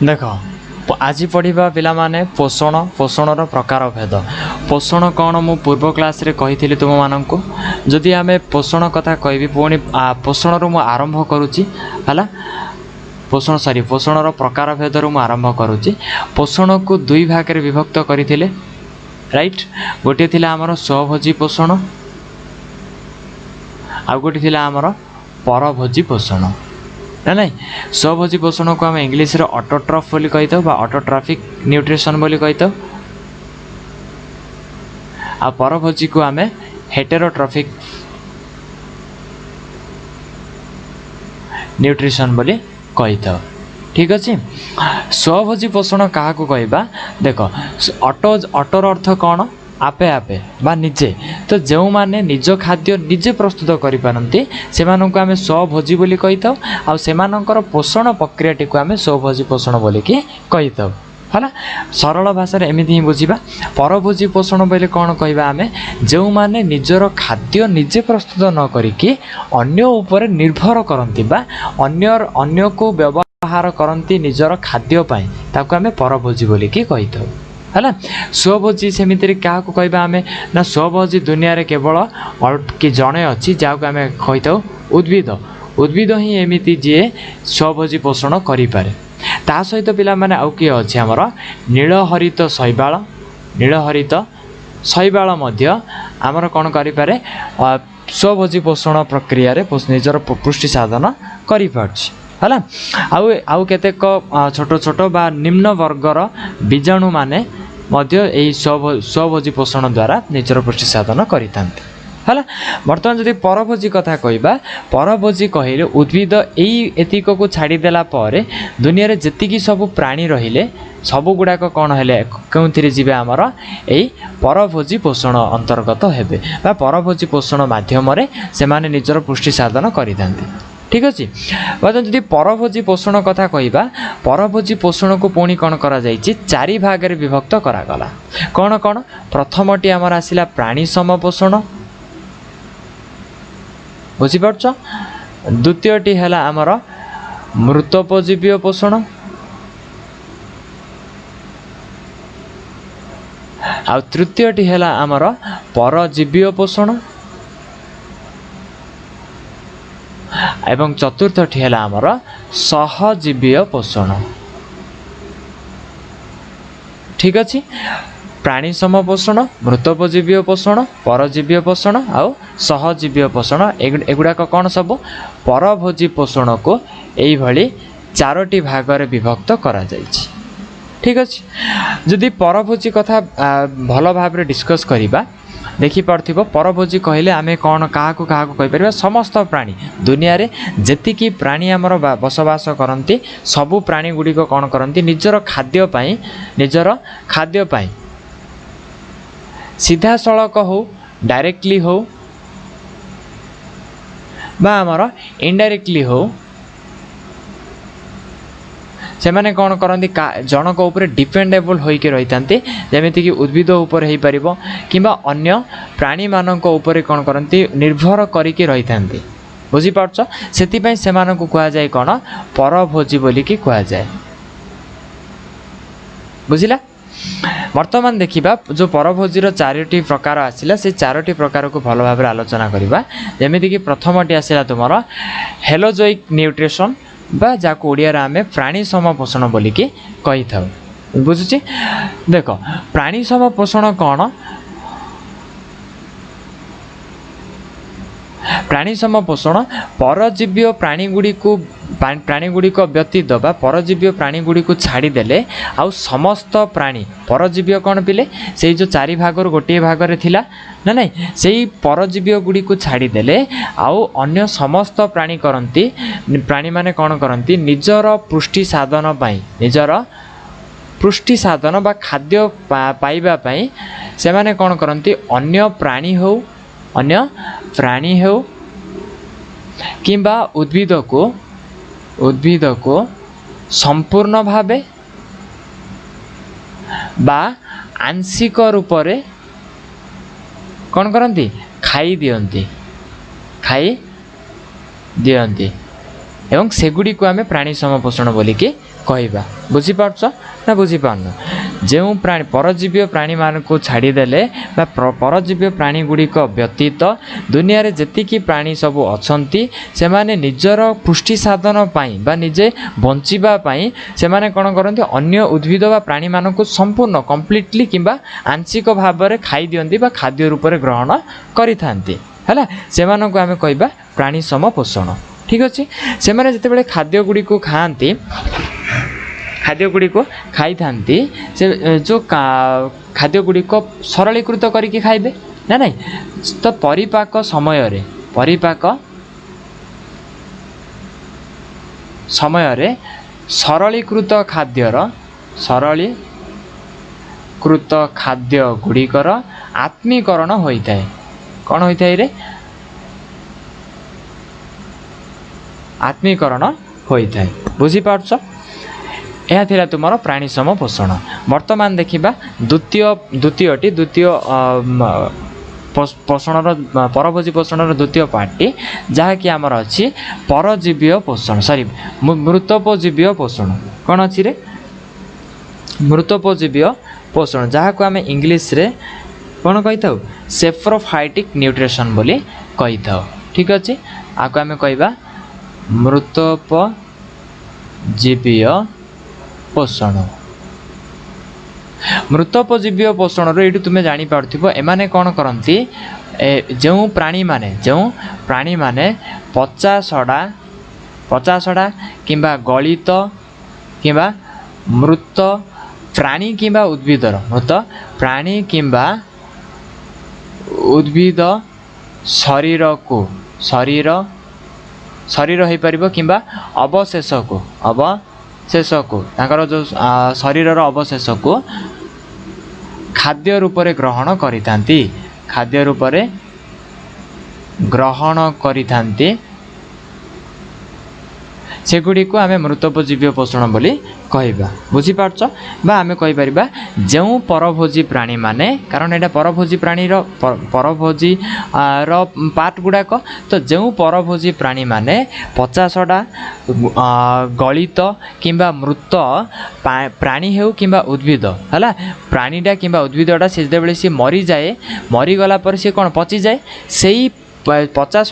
देख आज पढ़ा पिला माने पोषण पोषणर प्रकार भेद पोषण कौन मु पूर्व क्लास रे कही तुम मानक जदि आम पोषण कथा कहबी पुणी पोषण रु आरंभ करुच्ची है पोषण सॉरी पोषणर प्रकार भेद रु आरंभ करुच्ची पोषण को दुई भाग रे विभक्त करते राइट गोटे थिला आमर स्वभोजी पोषण आ गोटे थिला आमर परभोजी पोषण ना नहीं स्वभोजी पोषण को आम इंग्लीश रे ऑटोट्रॉफ बोली कही था ऑटोट्रॉफिक न्यूट्रिशन बोली कही था आ परभोजी को आम हेटेरोट्रॉफिक न्यूट्रिशन बोली कही था ठीक अच्छे स्वभोजी पोषण क्या कहवा देख ऑटोर अर्थ कौन आपे आपे बा निजे तो जो माने निज खाद्य निजे प्रस्तुत करि पारंती सेमानंको आमे स्वभोजी बोली कहि थाउ आ सेमानंकर पोषण प्रक्रियाटी को आमे स्वभोजी पोषण बोली कि कहि थाउ हला सरल भाषा रे एमिति ही बुझिबा परभोजी पोषण बोले कौन कहबा आमे जो माने निजर खाद्य निजे प्रस्तुत न करिकि अन्य ऊपर निर्भर करंती बा अन्य को व्यवहार करंती निजर खाद्य पाई ताको आमे परभोजी बोली कि कहि थाउ है स्वभोजी सेमिति क्या कहवा आम ना स्वभोजी दुनिया रे केवल कि जड़े अच्छी जहाँ को आम कही था उद्भिद उद्भिद ही एमती जी स्वभोजी पोषण करें ता सहित पिला माने आउ किए अच्छे आमर नीलहरित शैवाल आमर कौन करें स्वभोजी पोषण प्रक्रिया रे निजर पुष्टि साधन कर है आउ केतेक छोट छोट बा निम्न वर्गर बीजाणु माने मध्य यही स्वभोजी पोषण द्वारा निजर पुष्टि साधन करें है बर्तमान जदि परभोजी कथा कहवा परभोजी कहले उद्भिद यही एतिक को छाड़देला दुनिया रे जेतिकी सब प्राणी रहिले सब गुड़ाक कौन है कौन जीवे आमर यही परभोजी पोषण अंतर्गत हेबे बा परभोजी पोषण माध्यम से माने निजर पुष्टि साधन करें ठीक अच्छे बर्तमान जदि परभोजी पोषण कथा कहवा परभोजी पोषण को पुणी कौन करा जाइछि चारि भाग रे विभक्त करागला कौन कौन प्रथमटी आमर आसिला प्राणी सम पोषण बुझिपारछ द्वितीयटी है आमर मृतोपजीवी पोषण आ तृतीयटी है आमर परजीवी पोषण एवं चतुर्थटी है आमर सहजीवी पोषण ठीक अच्छे प्राणी सम पोषण मृतोपजीवी पोषण परजीवी पोषण आउ सहजीवी पोषण एगुड़ाक कौन सब परभोजी पोषण को यही भली चारोटी भाग रे विभक्त करा जाइछि ठीक अच्छे जदि परभोजी कथा भल भाव रे डिस्कस करिबा देखिपार परभोजी कहले आमे कौन क्या कहीपर समस्त प्राणी दुनिया रे जेतिकी प्राणी आमर बसवास करती सबू प्राणी गुड़िक कौन करती निजर खाद्य पाई सीधा सड़क हो डायरेक्टली हो बा आमर इनडायरेक्टली हो से माने कौन करती जनक ऊपर डिपेंडेबल होइके रही जमीती कि उद्भिद उपर हो पार कि अन्य प्राणी मानक ऊपर कौन करती निर्भर करिके रही बुझिपारछ सेतिपई सेमानकु कुआ जाय कौन परभोजी बोली कि कुआ जाय बुझिला वर्तमान देखिबा जो परभोजीर चारोटी प्रकार आसिला से चारोटी प्रकार को भल भाव आलोचना करिबा जेमिति कि प्रथमटी आसिला तुमर हेलोजोइक न्यूट्रिशन बा जाको ओडिया आमे प्राणी सम पोषण बोलिकी कही था बुझुची देख प्राणी सम पोषण कौन प्राणी सम पोषण परजीवी प्राणी गुड़िक व्यतीत बा परजीवी प्राणी गुड़ी को छाड़देले आउ समस्त प्राणी परजीवी कौन पिले से जो चारि भाग गोटे भाग रे थिला ना नहीं से परजीवी गुड़ी को छाड़देले आउ अन्य समस्त प्राणी करती प्राणी माने कौन करती निजर पुष्टि साधन पाई निजर पुष्टि साधन बा खाद्य पाइबा पाई से माने कौन करती अन्य प्राणी हो किंबा उद्भिद को संपूर्ण भावे बा आंशिक रूप रे कौन करती खाई दियंती एवं सेगुड़ी को आमे प्राणी सम पोषण बोलिकी कहवा बुझीपार ना बुझीपारन जो प्राणी परजीवी प्राणी मानक छाड़देले परजीवी प्राणी गुड़िक व्यतीत दुनिया रे जेतिकी प्राणी सब अच्छी से माने निजर पुष्टि साधन बा निजे बंचापी से माने कौन करती अन्य उद्भिद बा प्राणी मानक संपूर्ण कम्प्लीटली किंबा आंशिक भाव में खाई दियंती बा खाद्य रूप में ग्रहण करि थांती है से आम कहवा प्राणी सम पोषण ठीक अच्छे से माने जितेबाला खाद्य गुड़ी को खाती खाद्य गुड़ी को खाई था से जो खाद्य गुड़ी को सरलीकृत करके खाइबे ना नहीं तो परिपाक समय रे सरलीकृत खाद्य गुड़िकर आत्मीकरण होता है कौन होता है रे आत्मीकरण होता है बुझीपार यह थिला तुमर प्राणी सम पोषण वर्तमान देखिबा द्वितीय पोषण परभोजी पोषण द्वितीय पार्टी जहाँकि आमर अच्छी परजीवीय पोषण सॉरी मृतोपजीवीय पोषण कौन अच्छी रे मृतोपजीवीय पोषण जहाँ को आम इंग्लीश रे कौन कही था सेफ्रोफाइटिक न्यूट्रिशन बोली कही था ठीक अच्छे आपको आम कहवा मृतोपजीवीय पोषण मृतोपजीवीय पोषण ये तुम्हें जापर एमाने कौन करती जो प्राणी माने पचा सड़ा किंबा गलित किंबा मृत प्राणी किंबा उद्भिदर मृत प्राणी किंबा उद्भिद शरीर को शरीर हो पार किंबा अवशेष को तांकर जो शरीर अवशेष को खाद्य रूप में ग्रहण करिथांती सेगुड़ी को आम मृतोपजीवीय पोषण बोली कहवा बुझीपार बा आम कहीपर जो परभोजी प्राणी माने कारण यहाँ परभोजी प्राणी परभोजी पार्ट गुड़ाक तो जो परभोजी प्राणी माने पचासटा गलित किंबा मृत प्राणी हो किंबा उद्भिद है प्राणीटा किंबा उद्भिदटा से जो सी मरी जाए मरीगला पर सी कौन पची जाए से 50टा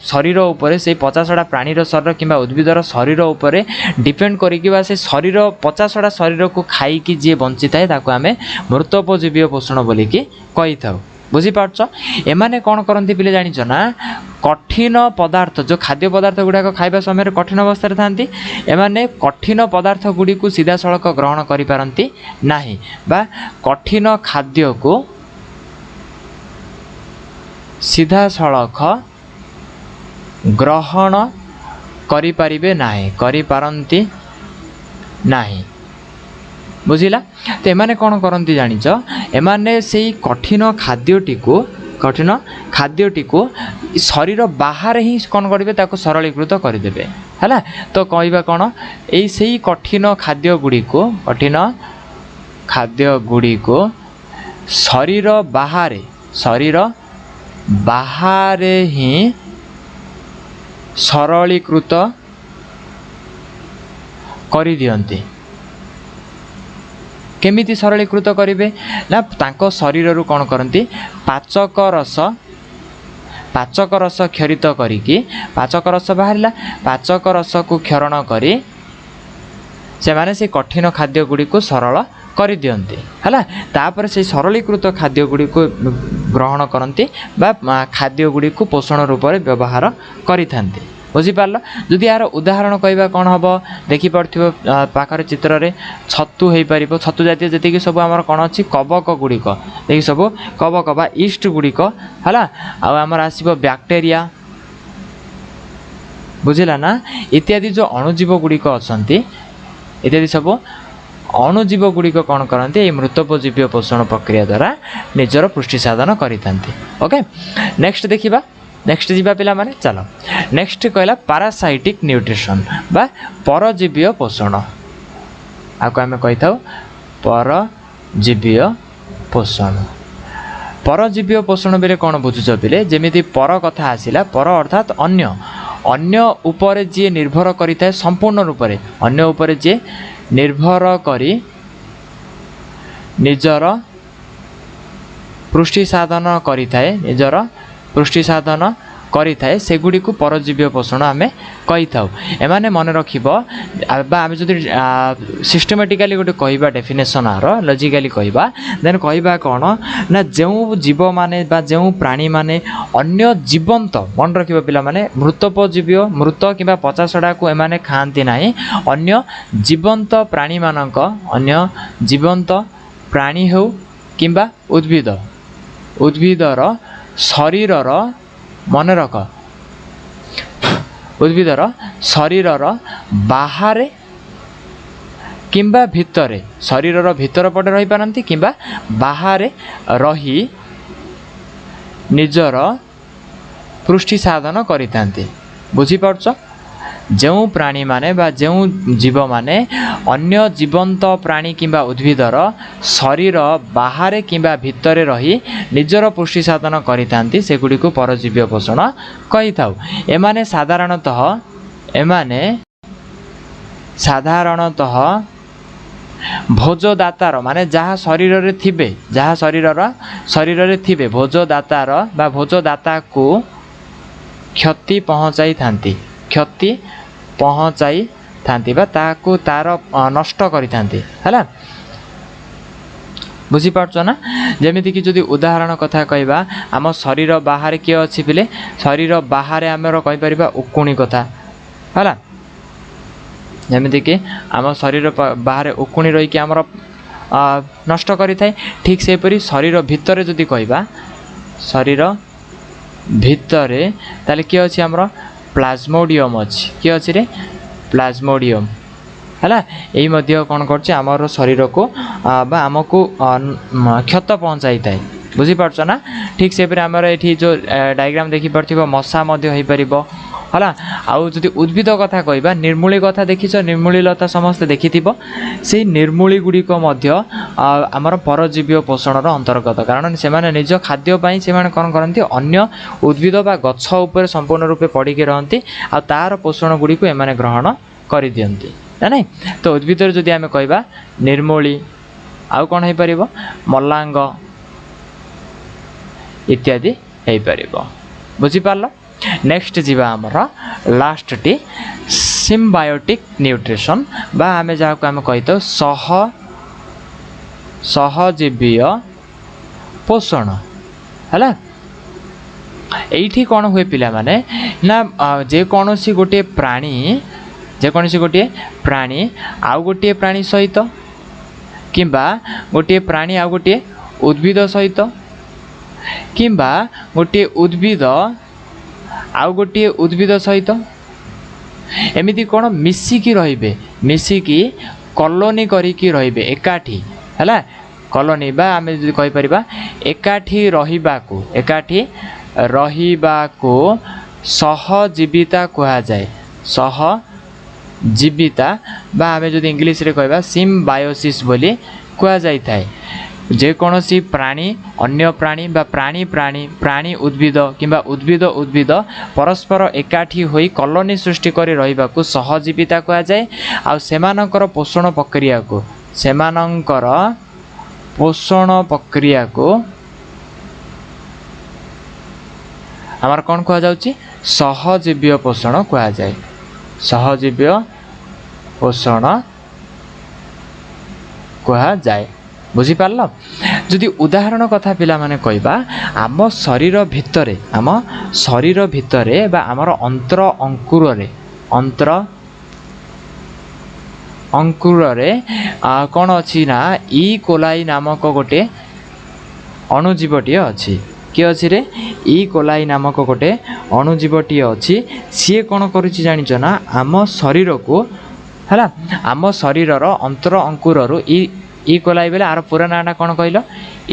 शरीर उपरे से 50टा प्राणीर शरीर किंबा उद्भिदर शरीर उपरे डिपेंड करिकी से शरीर 50टा शरीर को खाईकी जी बंची थाए ताको आमे मृतोपजीवीय पोषण बोलिकी कही था बुझीपार एमाने कौन करती पिले जानिच ना कठिन पदार्थ जो खाद्य पदार्थ गुड़ाक खाइबा समय कठिन अवस्था थांती एमाने कठिन पदार्थ गुड़ी को सीधा सड़क ग्रहण करि पारंती नाही बा कठिन खाद्य को सीधा सड़क ग्रहण करिपारिबे नाही करिपारंती नाही बुझिला तो एमाने कौन करती जानिच एमाने से कठिन खाद्यटी को शरीर बाहर ही कौन करेंगे ताको सरलीकृत करदेवे है तो कहवा कौन यही कठिन खाद्य गुड़ी को शरीर बाहर ही सरलीकृत करि दियंती केमिति सरलीकृत करेंगे ना तांको शरीर रू कौन करती पाचक रस क्षरित करिकी पाचक रस बाहर पाचक रस को क्षरण करी से माने से कठिन खाद्य गुड़ी को सरल कर दियंती है तापर से सरलीकृत खाद्य गुड़ी को ग्रहण करती बा खाद्य गुड़ी को पोषण रूप में व्यवहार करि थांती बुझीपार जदि यार उदाहरण कहवा कौन हम देखिपे पाखर चित्र रे छतु हो पार छतु जातीय जी सब आम कौन अच्छी कवक गुड़िक देखिए सब कवक बा ईस्ट गुड़िक है आमर आसो बैक्टेरिया बुझिला ना इत्यादि जो अणुजीव गुड़िक अच्छा इत्यादि सब अणुजीव गुड़िक कौन करते मृतोपजीवीय पोषण प्रक्रिया द्वारा निजर पुष्टि साधन करिथांती ओके नेक्स्ट देखिबा नेक्स्ट जीवा पिला माने चलो नेक्स्ट कहला पैरासाइटिक न्यूट्रिशन बा परजीवीय पोषण आको आमे कहि थाउ परजीवीय पोषण बेले कौन बुझुछ पिले जेमिति पर कथा आसिला पर अर्थात अन्य अन्य उपरे जी निर्भर करिଥାଏ संपूर्ण रूप से अन्य उपरे जी निर्भर करी निजर पुष्टि साधन करिଥାଏ निजर पुष्टि साधन करिଥାଏ सेगुड़ी को परजीवी पोषण आम कही था। एमाने मन रखिब आम जो सिस्टेमेटिकाली गोटे कहवा डेफिनेशन आर लॉजिकली कहवा देन कहवा कौन ना जो जीव माने बा जो प्राणी माने अन्य जीवंत मन रखिब पिला माने मृतोपजीवी मृत किंबा पचासड़ा को एमाने खाआंती नाही अन्य जीवंत प्राणी मानक अन्य जीवंत प्राणी हो किंबा उद्भिदर शरीरर मन रख उद्भिदर शरीरर बाहरे किंबा भितरे शरीरर भितर पटे रही पारंती किंबा बाहरे रही निजर पुष्टि साधन करितांती। बुझी पारछ जो प्राणी माने बा जो जीव माने अन्य जीवंत प्राणी किंबा उद्भिदर शरीर बाहरे किंबा भितरे रही निजर पुष्टि साधन करितांती सेगुड़ी को परजीवी पोषण कही थाउ। एमाने साधारणतः भोजदातार माने जहाँ शरीर रे थिबे भोजदातार बा भोजदाता को क्षति पहुँचाई थांती बा ताको तार नष्ट करि थांती हैला। बुझी पारछ ना जेमिति कि जदि उदाहरण कथा कहबा आम शरीर बाहर किए अछि पिले शरीर बाहर आमर कहि परिबा उकुणी कथा हैला। जेमिति कि आम शरीर बाहर उकुणी रही कि आमर नष्ट करि थाए ठीक से परि शरीर भितरे जदि कहबा शरीर भितरे ताले कि अछि आमर प्लाज्मोडियम अच्छी किए अच्छी रे प्लाज्मोडियम है यही मध्य कौन कर आमर शरीर को बा आमको क्षत पहुँचाई थाए। बुझीपारछ ना ठीक से आमर ये जो डायग्राम देखिपार मशा हो पार है आउ जदि उद्भिद कथा कहबा निर्मूली कथा देखिछ निर्मूली लता समस्ते देखि से निर्मूली गुड़िक आमर परजीवी पोषण अंतर्गत कारण से निज खाद्यपाई से कौन करती अन्य उद्भिद बा गछ उपर संपूर्ण रूपे पड़िकी रहती आ तार पोषण गुड़ी को एमाने ग्रहण कर दियंती ना नहीं। तो उद्भिद जदि आम कहबा निर्मूली आउ कौन हो पार मल्लांग इत्यादि हो पार। बुझीपार नेक्स्ट जीवा आमर लास्ट टी सिम्बायोटिक न्यूट्रिशन बा आमे जहाँ को आम कही था सहजीवीय पोषण है। एठी कौन हुए पिला माने ना जेकोसी गोटे प्राणी आउ गोटे प्राणी सहित किंबा गोटे प्राणी आउ गोटे उद्भिद सहित किंबा गोटे उद्भिद आउ गोटे उद्भिद सहित एमिति कौन मिसिकी रहिबे मिसिकी कॉलोनी करिकी रहिबे एकाठी हैला कॉलोनी बा आमे जदि कहि परिबा एकाठी रहिबाको सहजीविता कहा जाए। सहजीविता बा आमे जदि इंग्लिश रे कहबा सिम्बायोसिस बोली कहा जाय थाए। जेकोसी प्राणी अन्य प्राणी बा प्राणी उद्भिद किंबा उद्भिद परस्पर एकाठी होई कॉलोनी सृष्टि करी रहिबाकु सहजीविता कहा जाए। आ सेमानकर पोषण प्रक्रिया को आमर कौन कहा जाउची सहजीवीय पोषण कहा जाए। सहजीवीय पोषण कहा जाए। बुझीपार जदि उदाहरण कथा पिला माने कहबा आम शरीर भितरे बा आमर अंतर अंकुरे कौन अच्छी ना ई कोलाई नामक गोटे अणुजीवटी अच्छी किए अच्छी रे ई कोलाई नामक गोटे अणुजीवटी अच्छी सी कौन करुच्ची जानिच ना आम शरीर को है आम शरीरर अंतर अंकुरु ई कोलाई बेले आर पूरा नाटा कौन कहल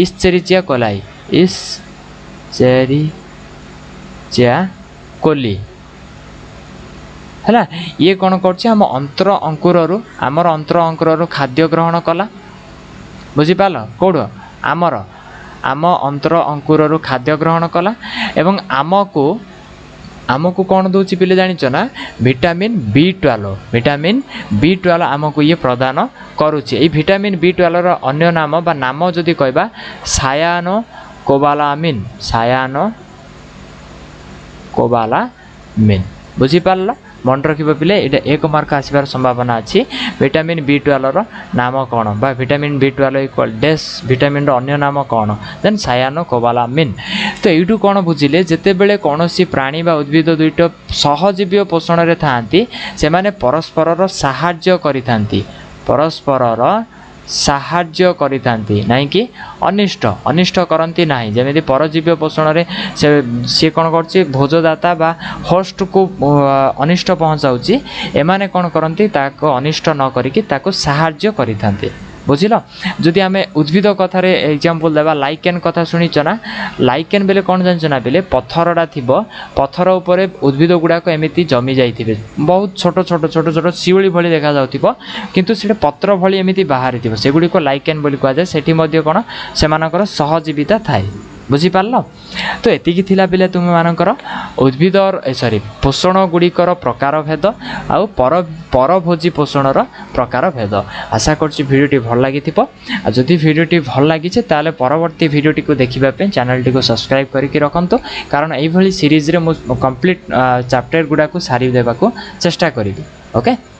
इस्चेरिचिया कोलाई इस्चेरिचिया कोली है ये कौन कर अंतर अंकुरु आमर अंतर अंकुरु खाद्य ग्रहण कला। बुझीपाल कौड़ आम अंतर अंकुरु खाद्य ग्रहण कला एवं आम को आमको कौन दूची पिले जानिछ ना विटामिन B12 विटामिन B12 आमको ये प्रदान करुछि ए विटामिन B12 रो अन्य नाम बा नाम जदि कहबा सायानो कोबालामिन बुझी पारला मन रखिबो पिले एटा 1 मार्क आसीबार संभावना अछि विटामिन B12 रो नाम कोन बा विटामिन B12 इक्वल डेस विटामिन रो अन्य नाम कोन देन सायानो कोबालामिन तो एटू कोन बुझिले जते बेले कोनोसी प्राणी बा उद्भिद दुइट सहजीवी पोषण रे थांती से माने परस्पर रो सहाय्य करिथांती परस्पर रो साहाय्य करिथांती नाही कि अनिष्ट करंती नाही जेमिति परजीवी पोषण रे से कोन करछि भोजदाता बा होस्ट को अनिष्ट पहुंचाउछि एमाने कोन करंती ताको अनिष्ट न करिकि ताको साहाय्य करिथांती बुझिल जदि आमे उद्भिद कथा रे एग्जांपल देबा लाइकेन कथा सुनिछ ना लाइकेन बेले कोन जानछ ना बेले पत्थरडा थिबो पत्थर ऊपर उद्भिद गुडा को एमिति जमी जाइथिबे बहुत छोट शिवली भली देखा जाउथिबो किंतु सेटे पत्र भली एमिति बाहरी थिबो सेगुडी को लाइकेन बोली कहा जाय सेठी मध्ये कोन सेमानकर सहजीविता थाए बुझी पारलो तो एतिकी थिला पिले तुम मानकर उद्भिद सॉरी पोषण गुड़िकर प्रकार भेद आउ परभोजी पोषणर प्रकार भेद आशा करछि भिडियोटी भल लागिथिबो आ जदि भिडियोटी भल लागिछे ताले परवर्ती भिडियोटी को देखिबा पे चैनल टी को सब्सक्राइब करके रखंतु कारण एई भली सीरीज रे मु कंप्लीट चैप्टर गुडा को सारी देबा को चेष्टा करिबी ओके।